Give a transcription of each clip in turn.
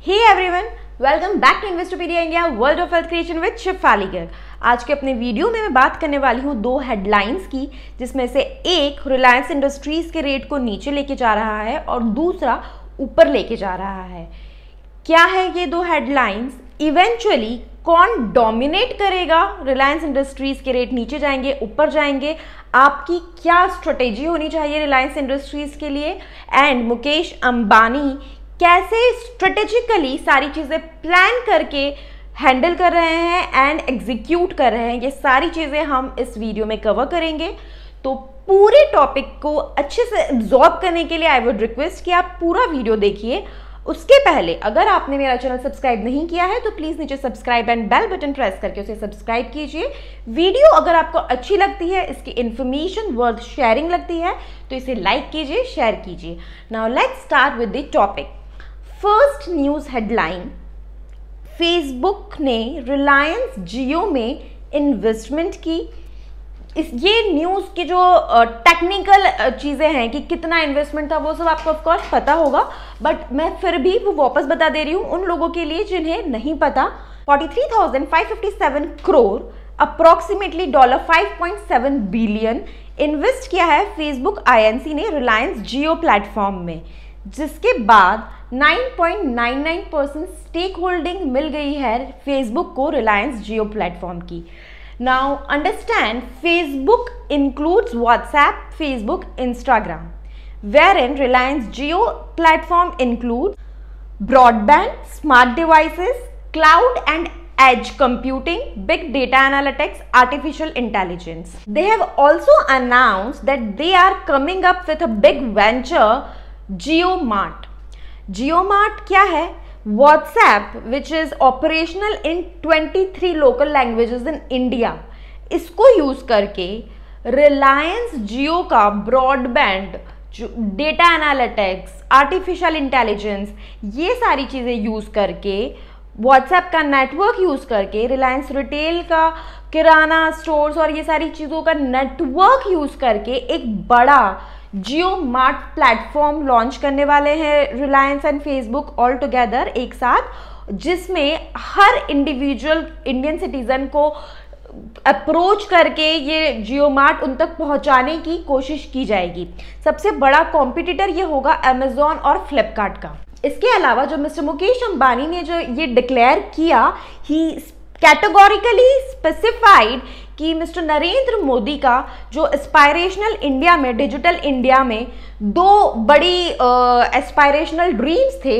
Hey everyone, welcome back to Investopedia India, world of wealth creation with Shefali Garg. आज के अपने video में मैं बात करने वाली हूँ दो हेडलाइंस की, जिसमें से एक रिलायंस इंडस्ट्रीज के रेट को नीचे लेके जा रहा है और दूसरा ऊपर लेके जा रहा है। क्या है ये दो हेडलाइंस? इवेंचुअली कौन डोमिनेट करेगा? रिलायंस इंडस्ट्रीज के रेट नीचे जाएंगे, ऊपर जाएंगे? आपकी क्या स्ट्रेटेजी होनी चाहिए रिलायंस इंडस्ट्रीज के लिए? एंड मुकेश अंबानी कैसे स्ट्रेटेजिकली सारी चीज़ें प्लान करके हैंडल कर रहे हैं एंड एग्जीक्यूट कर रहे हैं, ये सारी चीज़ें हम इस वीडियो में कवर करेंगे। तो पूरे टॉपिक को अच्छे से एब्जॉर्ब करने के लिए आई वुड रिक्वेस्ट कि आप पूरा वीडियो देखिए। उसके पहले अगर आपने मेरा चैनल सब्सक्राइब नहीं किया है तो प्लीज़ नीचे subscribe and bell button press करके उसे सब्सक्राइब कीजिए। वीडियो अगर आपको अच्छी लगती है, इसकी इन्फॉर्मेशन वर्थ शेयरिंग लगती है तो इसे लाइक कीजिए, शेयर कीजिए। Now let's start with the topic. First news headline, Facebook ने रिलायंस जियो में इन्वेस्टमेंट की। ये न्यूज़ की जो टेक्निकल चीज़ें हैं कि कितना इन्वेस्टमेंट था वो सब आपको ऑफकोर्स पता होगा, बट मैं फिर भी वो वापस बता दे रही हूँ उन लोगों के लिए जिन्हें नहीं पता। 43,557 करोड़ अप्रॉक्सीमेटली $5.7 बिलियन इन्वेस्ट किया है फेसबुक आईएनसी ने रिलायंस जियो प्लेटफॉर्म में, जिसके बाद 9.99% स्टेक होल्डिंग मिल गई है फेसबुक को रिलायंस जियो प्लेटफॉर्म की। Now understand, Facebook includes WhatsApp, Facebook, Instagram, wherein Reliance Jio platform includes broadband, smart devices, cloud and edge computing, big data analytics, artificial intelligence. They have also announced that they are coming up with a big venture, JioMart. JioMart क्या है? WhatsApp, which is operational in 23 local languages in India, इसको use करके रिलायंस जियो का broadband, data analytics, artificial intelligence, ये सारी चीज़ें use करके, WhatsApp का नेटवर्क यूज करके, रिलायंस रिटेल का किराना स्टोर्स और ये सारी चीज़ों का नेटवर्क यूज करके एक बड़ा जियो मार्ट प्लेटफॉर्म लॉन्च करने वाले हैं Reliance and Facebook all together एक साथ, जिसमें हर इंडिविजुअल इंडियन सिटीजन को अप्रोच करके ये जियो मार्ट उन तक पहुंचाने की कोशिश की जाएगी। सबसे बड़ा कॉम्पिटिटर ये होगा अमेजॉन और फ्लिपकार्ट का। इसके अलावा जो मिस्टर मुकेश अंबानी ने जो ये डिक्लेयर किया, ही कैटेगोरिकली स्पेसिफाइड कि मिस्टर नरेंद्र मोदी का जो एस्पायरेशनल इंडिया में, डिजिटल इंडिया में दो बड़ी एस्पायरेशनल ड्रीम्स थे,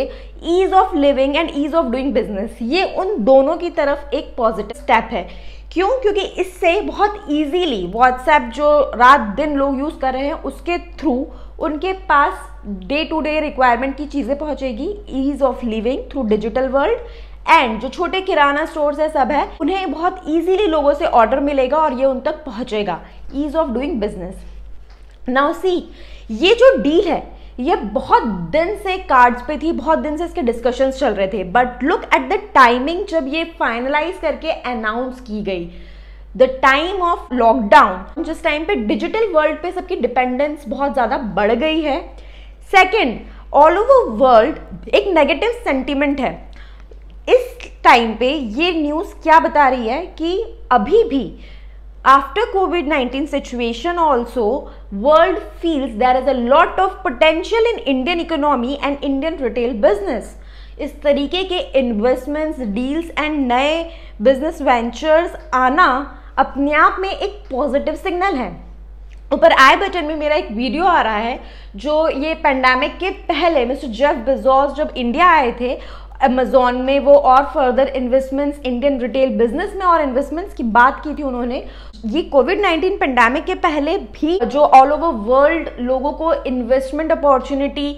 ease of living and ease of doing business, ये उन दोनों की तरफ एक पॉजिटिव स्टेप है। क्यों? क्योंकि इससे बहुत इजीली व्हाट्सएप जो रात दिन लोग यूज़ कर रहे हैं उसके थ्रू उनके पास डे टू डे रिक्वायरमेंट की चीज़ें पहुंचेगी, ease of living through digital world. And जो छोटे किराना स्टोर्स है सब है, उन्हें बहुत इजीली लोगों से ऑर्डर मिलेगा और ये उन तक पहुंचेगा, ease of doing business. Now see, ये जो डील है ये बहुत दिन से कार्ड्स पे थी, बहुत दिन से इसके डिस्कशंस चल रहे थे, but look at the timing जब ये फाइनलाइज करके अनाउंस की गई, द टाइम ऑफ लॉकडाउन, जिस टाइम पे डिजिटल वर्ल्ड पे सबकी डिपेंडेंस बहुत ज़्यादा बढ़ गई है। सेकेंड, ऑल ओवर वर्ल्ड एक नेगेटिव सेंटिमेंट है। इस टाइम पे ये न्यूज़ क्या बता रही है कि अभी भी आफ्टर कोविड-19 situation also world feels there is a lot of potential in Indian economy and Indian retail business. इस तरीके के इन्वेस्टमेंट्स, डील्स एंड नए बिजनेस वेंचर्स आना अपने आप में एक पॉजिटिव सिग्नल है। ऊपर आई बटन में मेरा एक वीडियो आ रहा है जो ये पेंडेमिक के पहले मिस्टर जेफ बेजोस जब इंडिया आए थे अमेजॉन में, वो और further investments Indian retail business में और इन्वेस्टमेंट्स की बात की थी उन्होंने। ये कोविड-19 पेंडेमिक के पहले भी जो ऑल ओवर वर्ल्ड लोगों को investment opportunity,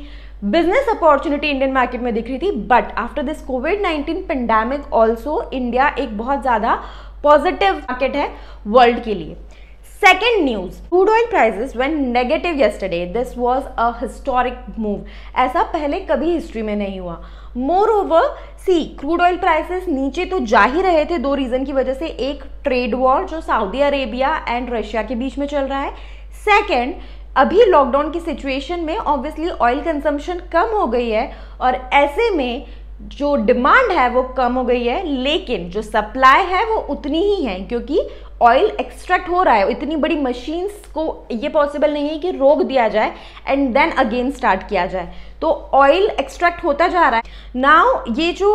business opportunity Indian market में दिख रही थी, but after this covid pandemic also India एक बहुत ज़्यादा पॉजिटिव मार्केट है वर्ल्ड के लिए। Second news, crude oil prices went negative yesterday. This was a historic move. ऐसा पहले कभी हिस्ट्री में नहीं हुआ। Moreover, see, crude oil prices नीचे तो जा ही रहे थे दो रीजन की वजह से। एक, ट्रेड वॉर जो सऊदी अरेबिया एंड रशिया के बीच में चल रहा है। सेकेंड, अभी लॉकडाउन की सिचुएशन में ऑब्वियसली ऑयल कंजम्पशन कम हो गई है और ऐसे में जो डिमांड है वो कम हो गई है, लेकिन जो सप्लाई है वो उतनी ही है, क्योंकि ऑयल एक्सट्रैक्ट हो रहा है। इतनी बड़ी मशीन्स को ये पॉसिबल नहीं है कि रोक दिया जाए एंड देन अगेन स्टार्ट किया जाए। तो ऑयल एक्सट्रैक्ट होता जा रहा है। नाउ ये जो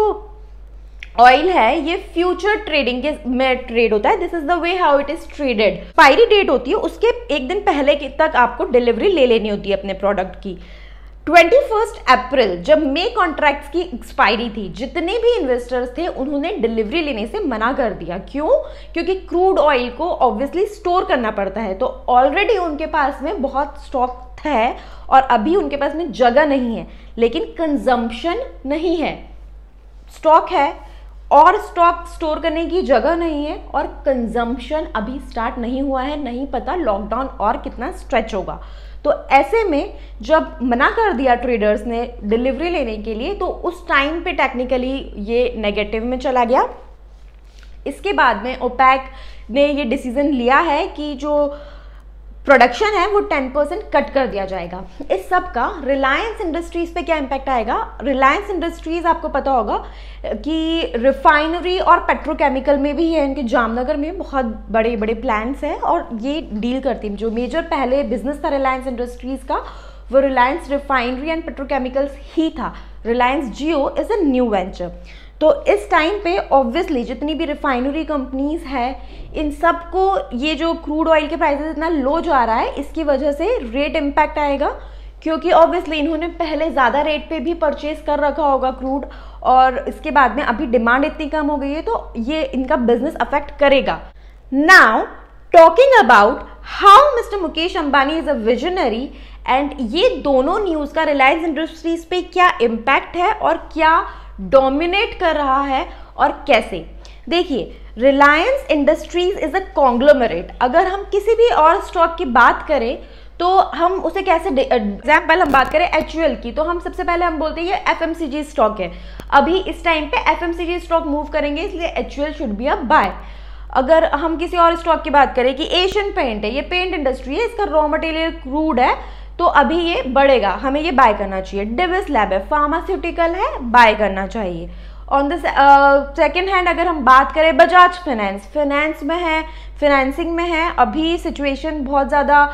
ऑयल है ये फ्यूचर ट्रेडिंग के में ट्रेड होता है। This is the way how it is traded. Expiry date होती है, उसके एक दिन पहले तक आपको डिलीवरी ले लेनी होती है अपने प्रोडक्ट की। 21 अप्रैल जब मे कॉन्ट्रैक्ट्स की एक्सपायरी थी, जितने भी इन्वेस्टर्स थे उन्होंने डिलीवरी लेने से मना कर दिया। क्यों? क्योंकि क्रूड ऑयल को ऑब्वियसली स्टोर करना पड़ता है, तो ऑलरेडी उनके पास में बहुत स्टॉक है और अभी उनके पास में जगह नहीं है, लेकिन कंजम्पशन नहीं है। स्टॉक है और स्टॉक स्टोर करने की जगह नहीं है और कंजम्पशन अभी स्टार्ट नहीं हुआ है, नहीं पता लॉकडाउन और कितना स्ट्रेच होगा। तो ऐसे में जब मना कर दिया ट्रेडर्स ने डिलीवरी लेने के लिए, तो उस टाइम पे टेक्निकली ये नेगेटिव में चला गया। इसके बाद में ओपेक ने ये डिसीजन लिया है कि जो प्रोडक्शन है वो 10% कट कर दिया जाएगा। इस सब का रिलायंस इंडस्ट्रीज पे क्या इम्पैक्ट आएगा? रिलायंस इंडस्ट्रीज आपको पता होगा कि रिफाइनरी और पेट्रोकेमिकल में भी है, इनके जामनगर में बहुत बड़े बड़े प्लांट्स हैं और ये डील करती है। जो मेजर पहले बिजनेस था रिलायंस इंडस्ट्रीज का, वो रिलायंस रिफाइनरी एंड पेट्रोकेमिकल्स ही था। रिलायंस जियो इज अ न्यू वेंचर। तो इस टाइम पे ऑब्वियसली जितनी भी रिफाइनरी कंपनीज है, इन सबको ये जो क्रूड ऑयल के प्राइसेस इतना लो जा रहा है, इसकी वजह से रेट इम्पैक्ट आएगा, क्योंकि ऑब्वियसली इन्होंने पहले ज़्यादा रेट पे भी परचेज कर रखा होगा क्रूड, और इसके बाद में अभी डिमांड इतनी कम हो गई है, तो ये इनका बिजनेस अफेक्ट करेगा। Now talking about how mister Mukesh Ambani is a visionary, and ये दोनों न्यूज़ का रिलायंस इंडस्ट्रीज पे क्या इम्पैक्ट है और क्या डोमिनेट कर रहा है और कैसे। देखिए, Reliance industries is a conglomerate. अगर हम किसी भी और स्टॉक की बात करें तो हम उसे कैसे, एग्जाम्पल हम बात करें HUL की, तो हम सबसे पहले हम बोलते हैं ये FMCG स्टॉक है। अभी इस टाइम पे FMCG स्टॉक मूव करेंगे, इसलिए HUL should be a buy. अगर हम किसी और स्टॉक की बात करें कि एशियन पेंट है, ये पेंट इंडस्ट्री है, इसका रॉ मटेरियल क्रूड है, तो अभी ये बढ़ेगा, हमें ये बाय करना चाहिए। डिविस लैब है, फार्मास्यूटिकल है, बाय करना चाहिए। ऑन द सेकेंड हैंड अगर हम बात करें बजाज फाइनेंस में है, फाइनेंसिंग में है, अभी सिचुएशन बहुत ज़्यादा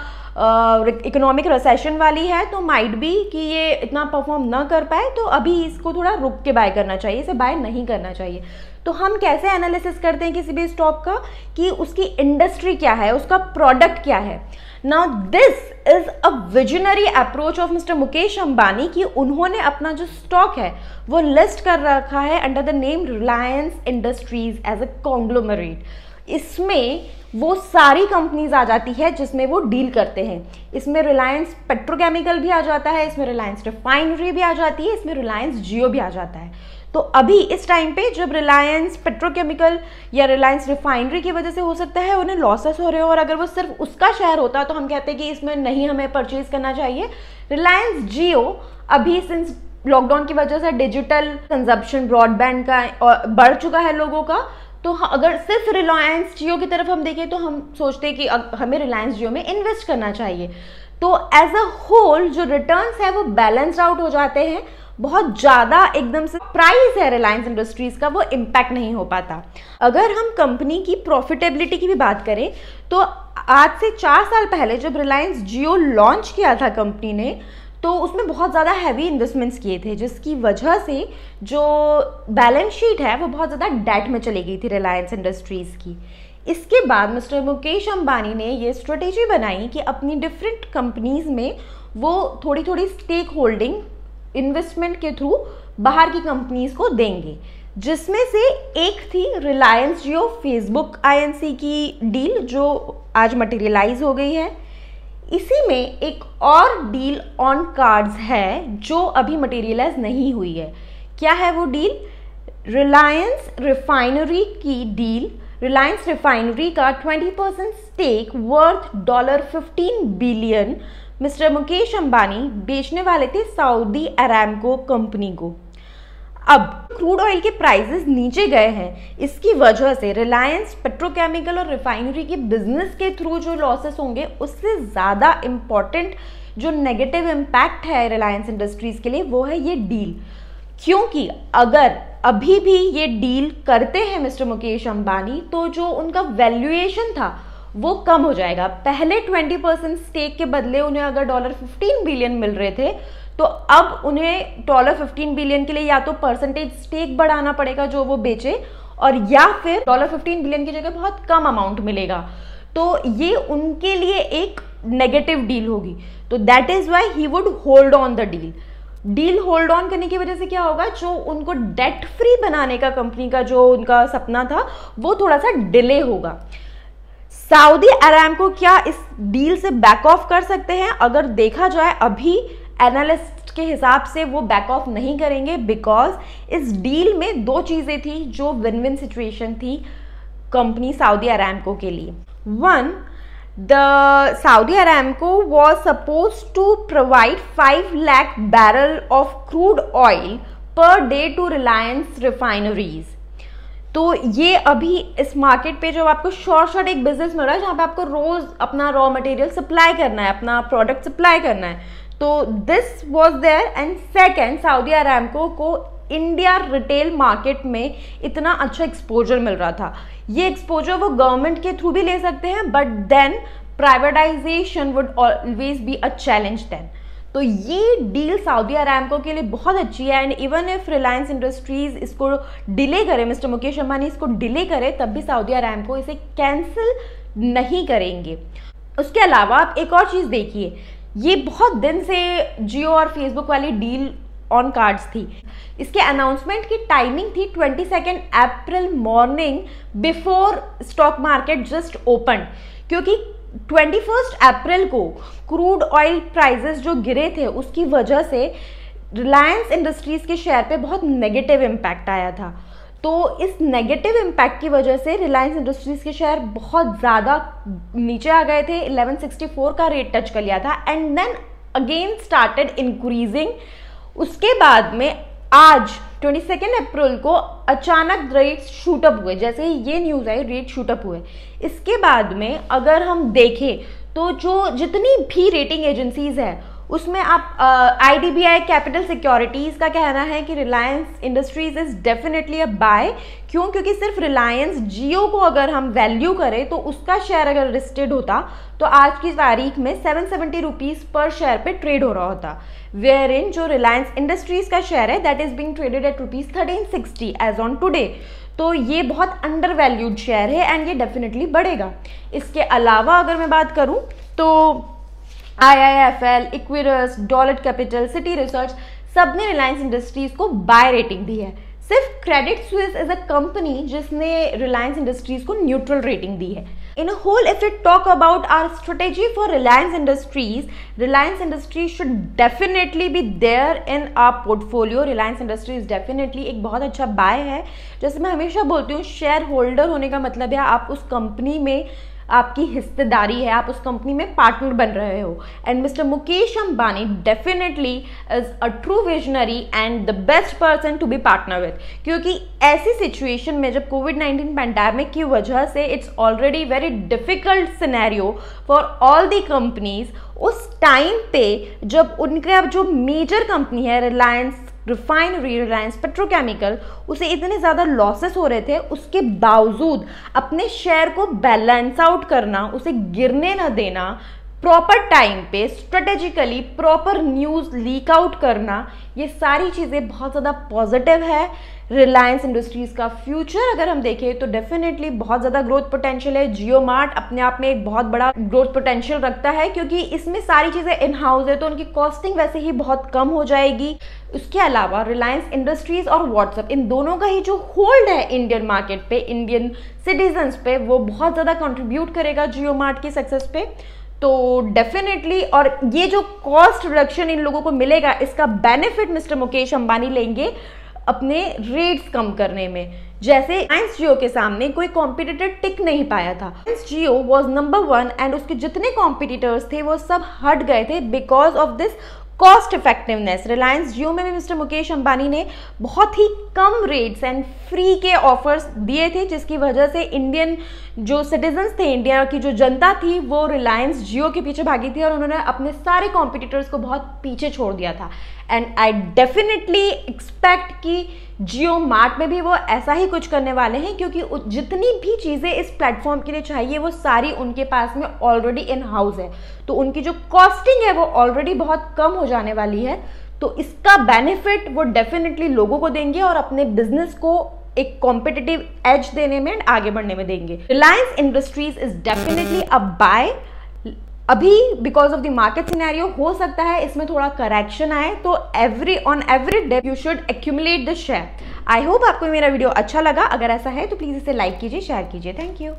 इकोनॉमिक रिसेशन वाली है, तो माइट बी कि ये इतना परफॉर्म ना कर पाए, तो अभी इसको थोड़ा रुक के बाय करना चाहिए, इसे बाय नहीं करना चाहिए। तो हम कैसे एनालिसिस करते हैं किसी भी स्टॉक का कि उसकी इंडस्ट्री क्या है, उसका प्रोडक्ट क्या है। Now this is a visionary approach of mister Mukesh Ambani कि उन्होंने अपना जो स्टॉक है वो लिस्ट कर रखा है under the name Reliance Industries as a conglomerate. इसमें वो सारी कंपनीज आ जाती है जिसमें वो डील करते हैं। इसमें रिलायंस पेट्रोकेमिकल भी आ जाता है, इसमें रिलायंस रिफाइनरी भी आ जाती है, इसमें रिलायंस जियो भी आ जाता है। तो अभी इस टाइम पे जब रिलायंस पेट्रोकेमिकल या रिलायंस रिफाइनरी की वजह से हो सकता है उन्हें लॉसेस हो रहे हो, और अगर वो सिर्फ उसका शेयर होता तो हम कहते हैं कि इसमें नहीं हमें परचेज करना चाहिए। रिलायंस जियो अभी सिंस लॉकडाउन की वजह से डिजिटल कंजप्शन ब्रॉडबैंड का बढ़ चुका है लोगों का, तो अगर सिर्फ रिलायंस जियो की तरफ हम देखें तो हम सोचते हैं कि हमें रिलायंस जियो में इन्वेस्ट करना चाहिए। तो एज अ होल जो रिटर्न्स है वो बैलेंस आउट हो जाते हैं। बहुत ज़्यादा एकदम से प्राइस है रिलायंस इंडस्ट्रीज का, वो इम्पैक्ट नहीं हो पाता। अगर हम कंपनी की प्रॉफिटेबिलिटी की भी बात करें तो आज से 4 साल पहले जब रिलायंस जियो लॉन्च किया था कंपनी ने, तो उसमें बहुत ज़्यादा हैवी इन्वेस्टमेंट्स किए थे, जिसकी वजह से जो बैलेंस शीट है वो बहुत ज़्यादा डेट में चली गई थी रिलायंस इंडस्ट्रीज़ की। इसके बाद मिस्टर मुकेश अंबानी ने ये स्ट्रेटेजी बनाई कि अपनी डिफरेंट कंपनीज़ में वो थोड़ी थोड़ी स्टेक होल्डिंग इन्वेस्टमेंट के थ्रू बाहर की कंपनीज को देंगे, जिसमें से एक थी रिलायंस जियो फेसबुक INC की डील जो आज मटेरियलाइज हो गई है। इसी में एक और डील ऑन कार्ड्स है जो अभी मटेरियलाइज नहीं हुई है। क्या है वो डील? रिलायंस रिफाइनरी की डील। रिलायंस रिफाइनरी का 20% stake worth $15 billion mister Mukesh Ambani बेचने वाले थे सऊदी अरामको कंपनी को। अब क्रूड ऑयल के प्राइसेस नीचे गए हैं, इसकी वजह से रिलायंस पेट्रोकेमिकल और रिफाइनरी के बिजनेस के थ्रू जो लॉसेस होंगे उससे ज़्यादा इम्पॉर्टेंट जो नेगेटिव इम्पैक्ट है रिलायंस इंडस्ट्रीज़ के लिए वो है ये डील। क्योंकि अगर अभी भी ये डील करते हैं मिस्टर मुकेश अंबानी तो जो उनका वैल्यूएशन था वो कम हो जाएगा। पहले 20% स्टेक के बदले उन्हें अगर $15 बिलियन मिल रहे थे तो अब उन्हें $15 बिलियन के लिए या तो परसेंटेज स्टेक बढ़ाना पड़ेगा जो वो बेचे, और या फिर $15 बिलियन की जगह बहुत कम अमाउंट मिलेगा। तो ये उनके लिए एक नेगेटिव डील होगी। तो that is why he would hold on the deal hold on करने की वजह से क्या होगा, जो उनको डेट फ्री बनाने का कंपनी का जो उनका सपना था वो थोड़ा सा डिले होगा। सऊदी अरामको क्या इस डील से बैक ऑफ कर सकते हैं? अगर देखा जाए अभी एनालिस्ट के हिसाब से वो बैक ऑफ नहीं करेंगे, बिकॉज इस डील में दो चीजें थी जो विन विन सिचुएशन थी कंपनी सऊदी अरामको के लिए। One, the Saudi Aramco was supposed to provide 5 lakh barrel of crude oil per day to Reliance refineries। तो ये अभी इस मार्केट पे जो आपको शॉर्ट एक बिजनेस मिल रहा है जहाँ पे आपको रोज अपना रॉ मटेरियल सप्लाई करना है, अपना प्रोडक्ट सप्लाई करना है, तो this was there. And second, Saudi Aramco को इंडिया रिटेल मार्केट में इतना अच्छा एक्सपोजर मिल रहा था। ये एक्सपोजर वो गवर्नमेंट के थ्रू भी ले सकते हैं, but then privatisation would always be a challenge then. तो ये डील सऊदी अरामको के लिए बहुत अच्छी है। And even if Reliance industries इसको डिले करे, मिस्टर मुकेश अंबानी इसको डिले करे, तब भी सऊदी अरामको इसे कैंसिल नहीं करेंगे। उसके अलावा आप एक और चीज़ देखिए, ये बहुत दिन से जियो और फेसबुक वाली डील ऑन कार्ड्स थी। इसके अनाउंसमेंट की टाइमिंग थी 22 April morning before stock market just open, क्योंकि 21 अप्रैल को क्रूड ऑयल प्राइसेस जो गिरे थे उसकी वजह से रिलायंस इंडस्ट्रीज के शेयर पे बहुत नेगेटिव इम्पैक्ट आया था। तो इस नेगेटिव इम्पैक्ट की वजह से रिलायंस इंडस्ट्रीज के शेयर बहुत ज़्यादा नीचे आ गए थे, 1164 का रेट टच कर लिया था, and then again started increasing. उसके बाद में आज 22 अप्रैल को अचानक रेट शूटअप हुए, जैसे ही ये न्यूज़ आई रेट शूटअप हुए। इसके बाद में अगर हम देखें तो जो जितनी भी रेटिंग एजेंसीज है उसमें आप IDBI कैपिटल सिक्योरिटीज़ का कहना है कि Reliance Industries is definitely a buy. क्यों? क्योंकि सिर्फ रिलायंस जियो को अगर हम वैल्यू करें तो उसका शेयर अगर लिस्टेड होता तो आज की तारीख में 770 रुपीज़ पर शेयर पे ट्रेड हो रहा होता, वेयर इन जो रिलायंस इंडस्ट्रीज का शेयर है that is being traded at ₹1360 as on today. तो ये बहुत अंडर वैल्यूड शेयर है एंड ये डेफिनेटली बढ़ेगा। इसके अलावा अगर मैं बात करूँ तो IIFL, Equirus, Dollar Capital, Citi Research सब ने रिलायंस इंडस्ट्रीज को बाय रेटिंग दी है। सिर्फ Credit Suisse is a company जिसने रिलायंस इंडस्ट्रीज को न्यूट्रल रेटिंग दी है। In whole if we talk about our strategy for Reliance Industries should definitely be there in our portfolio. Reliance Industries definitely एक बहुत अच्छा बाय है। जैसे मैं हमेशा बोलती हूँ, शेयर होल्डर होने का मतलब है आप उस कंपनी में आपकी हिस्सेदारी है, आप उस कंपनी में पार्टनर बन रहे हो। And mister Mukesh Ambani definitely is a true visionary and the best person to be partner with, क्योंकि ऐसी सिचुएशन में जब कोविड-19 पैंडेमिक की वजह से it's already very difficult scenario for all the companies, उस टाइम पे जब उनका जो मेजर कंपनी है रिलायंस रिफाइनरी, रिलायंस पेट्रोकेमिकल, उसे इतने ज़्यादा लॉसेस हो रहे थे, उसके बावजूद अपने शेयर को बैलेंस आउट करना, उसे गिरने न देना, प्रॉपर टाइम पे strategically proper news leak out करना, ये सारी चीज़ें बहुत ज़्यादा पॉजिटिव है। रिलायंस इंडस्ट्रीज़ का फ्यूचर अगर हम देखें तो डेफिनेटली बहुत ज़्यादा ग्रोथ पोटेंशियल है। जियो मार्ट अपने आप में एक बहुत बड़ा ग्रोथ पोटेंशियल रखता है, क्योंकि इसमें सारी चीज़ें इन हाउस है तो उनकी कॉस्टिंग वैसे ही बहुत कम हो जाएगी। उसके अलावा रिलायंस इंडस्ट्रीज़ और व्हाट्सएप, इन दोनों का ही जो होल्ड है इंडियन मार्केट पे, इंडियन सिटीजन्स पे, वो बहुत ज़्यादा कंट्रीब्यूट करेगा जियो मार्ट की सक्सेस पे। तो डेफिनेटली, और ये जो कॉस्ट रिडक्शन इन लोगों को मिलेगा, इसका बेनिफिट मिस्टर मुकेश अंबानी लेंगे अपने रेट्स कम करने में। जैसे रिलायंस जियो के सामने कोई कॉम्पिटिटर टिक नहीं पाया था। Reliance Jio was number 1 and उसके जितने कॉम्पिटिटर्स थे वो सब हट गए थे because of this cost effectiveness. Reliance Jio में भी मिस्टर मुकेश अंबानी ने बहुत ही कम रेट्स एंड फ्री के ऑफर्स दिए थे, जिसकी वजह से इंडियन जो सिटीजन्स थे, इंडिया की जो जनता थी, वो रिलायंस जियो के पीछे भागी थी और उन्होंने अपने सारे कॉम्पिटिटर्स को बहुत पीछे छोड़ दिया था। एंड आई डेफिनेटली एक्सपेक्ट कि जियो मार्ट में भी वो ऐसा ही कुछ करने वाले हैं, क्योंकि जितनी भी चीज़ें इस प्लेटफॉर्म के लिए चाहिए वो सारी उनके पास में ऑलरेडी इन हाउस है, तो उनकी जो कॉस्टिंग है वो ऑलरेडी बहुत कम हो जाने वाली है। तो इसका बेनिफिट वो डेफिनेटली लोगों को देंगे और अपने बिजनेस को एक कॉम्पिटिटिव एज देने में आगे बढ़ने में देंगे। Reliance industries is definitely a buy. अभी because of the market scenario हो सकता है इसमें थोड़ा करेक्शन आए, तो on every day you should accumulate the share. I hope आपको मेरा वीडियो अच्छा लगा। अगर ऐसा है तो प्लीज इसे लाइक कीजिए, शेयर कीजिए। Thank you.